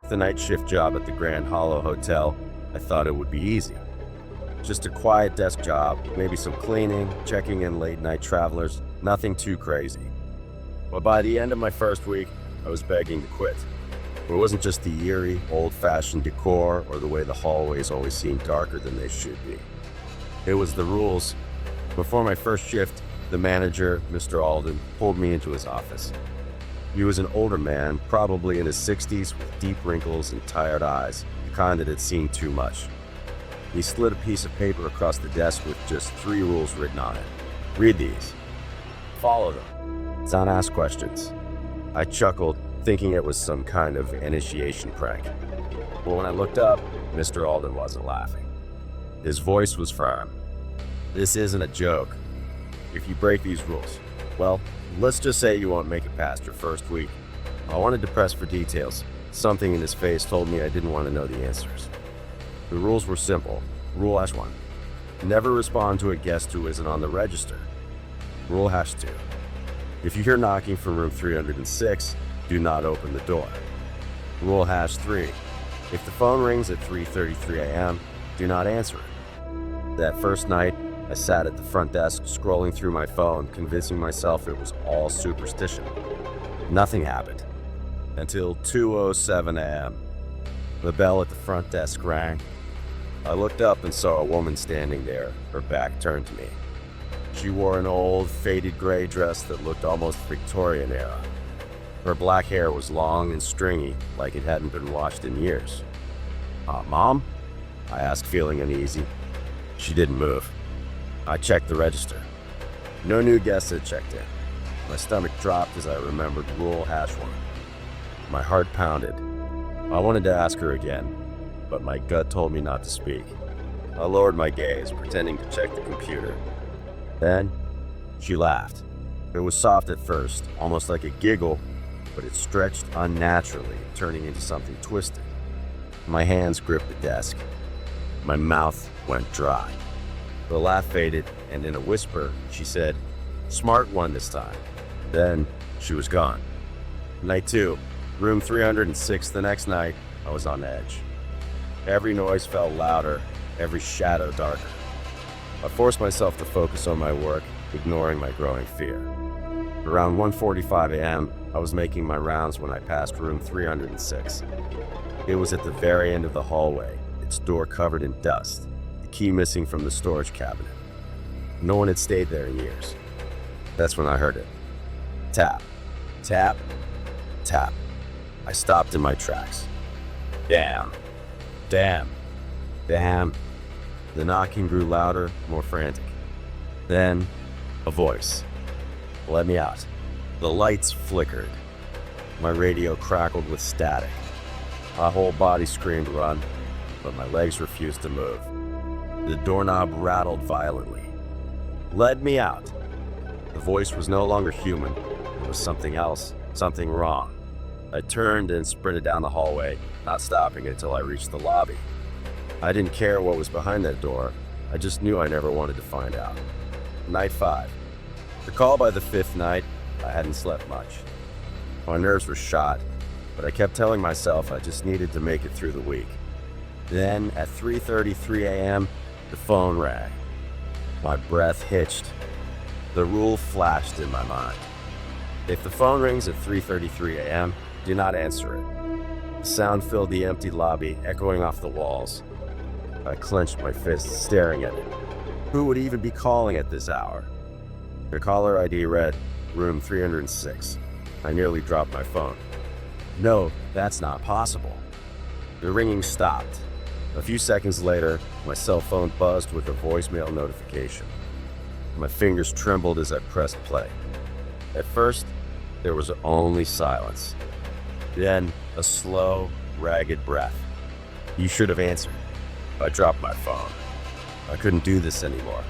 The night shift job at the Grand Hollow Hotel, I thought it would be easy. Just a quiet desk job, maybe some cleaning, checking in late-night travelers, nothing too crazy. But by the end of my first week, I was begging to quit. It wasn't just the eerie, old-fashioned decor or the way the hallways always seemed darker than they should be. It was the rules. Before my first shift, the manager, Mr. Alden, pulled me into his office. He was an older man, probably in his 60s, with deep wrinkles and tired eyes, the kind that had seen too much. He slid a piece of paper across the desk with just 3 rules written on it. Read these. Follow them. Don't ask questions. I chuckled, thinking it was some kind of initiation prank. But when I looked up, Mr. Alden wasn't laughing. His voice was firm. This isn't a joke. If you break these rules, well, let's just say you won't make it past your first week. I wanted to press for details. Something in his face told me I didn't want to know the answers. The rules were simple. Rule #1. Never respond to a guest who isn't on the register. Rule #2. If you hear knocking from room 306, do not open the door. Rule #3. If the phone rings at 3:33 a.m., do not answer it. That first night, I sat at the front desk scrolling through my phone, convincing myself it was all superstition. Nothing happened until 2:07 a.m. The bell at the front desk rang. I looked up and saw a woman standing there, her back turned to me. She wore an old, faded gray dress that looked almost Victorian era. Her black hair was long and stringy, like it hadn't been washed in years. Mom? I asked, feeling uneasy. She didn't move. I checked the register. No new guests had checked in. My stomach dropped as I remembered rule #1. My heart pounded. I wanted to ask her again, but my gut told me not to speak. I lowered my gaze, pretending to check the computer. Then, she laughed. It was soft at first, almost like a giggle, but it stretched unnaturally, turning into something twisted. My hands gripped the desk. My mouth went dry. The laugh faded, and in a whisper, she said, "Smart one this time." Then, she was gone. Night 2, room 306. The next night, I was on edge. Every noise felt louder, every shadow darker. I forced myself to focus on my work, ignoring my growing fear. Around 1:45 a.m., I was making my rounds when I passed room 306. It was at the very end of the hallway, its door covered in dust, the key missing from the storage cabinet. No one had stayed there in years. That's when I heard it. Tap, tap, tap. I stopped in my tracks. Damn, damn, damn. The knocking grew louder, more frantic. Then, a voice. Let me out. The lights flickered. My radio crackled with static. My whole body screamed run, but my legs refused to move. The doorknob rattled violently. Let me out. The voice was no longer human. It was something else, something wrong. I turned and sprinted down the hallway, not stopping until I reached the lobby. I didn't care what was behind that door. I just knew I never wanted to find out. Night 5. Recall by the 5th night, I hadn't slept much. My nerves were shot, but I kept telling myself I just needed to make it through the week. Then, at 3:33 a.m., the phone rang. My breath hitched. The rule flashed in my mind. If the phone rings at 3:33 a.m., do not answer it. The sound filled the empty lobby, echoing off the walls. I clenched my fists, staring at it. Who would even be calling at this hour? The caller ID read, room 306. I nearly dropped my phone. No, that's not possible. The ringing stopped. A few seconds later, my cell phone buzzed with a voicemail notification. My fingers trembled as I pressed play. At first, there was only silence. Then, a slow, ragged breath. You should have answered. I dropped my phone. I couldn't do this anymore.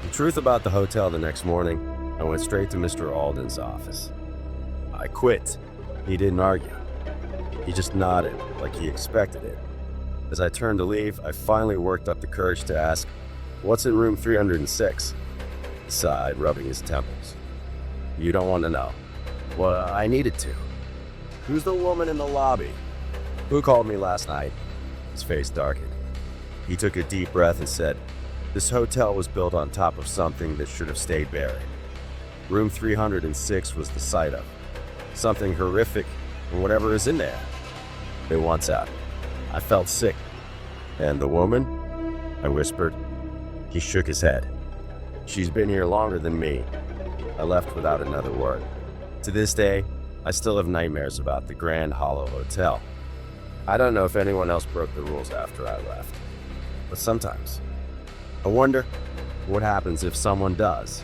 The truth about the hotel the next morning, I went straight to Mr. Alden's office. I quit. He didn't argue. He just nodded, like he expected it. As I turned to leave, I finally worked up the courage to ask, "What's in room 306?" He sighed, rubbing his temples. "You don't want to know." Well, I needed to. "Who's the woman in the lobby?" Who called me last night? His face darkened. He took a deep breath and said, "This hotel was built on top of something that should have stayed buried. Room 306 was the site of something horrific, and whatever is in there, it wants out." I felt sick. "And the woman?" I whispered. He shook his head. "She's been here longer than me." I left without another word. To this day, I still have nightmares about the Grand Hollow Hotel. I don't know if anyone else broke the rules after I left, but sometimes I wonder what happens if someone does.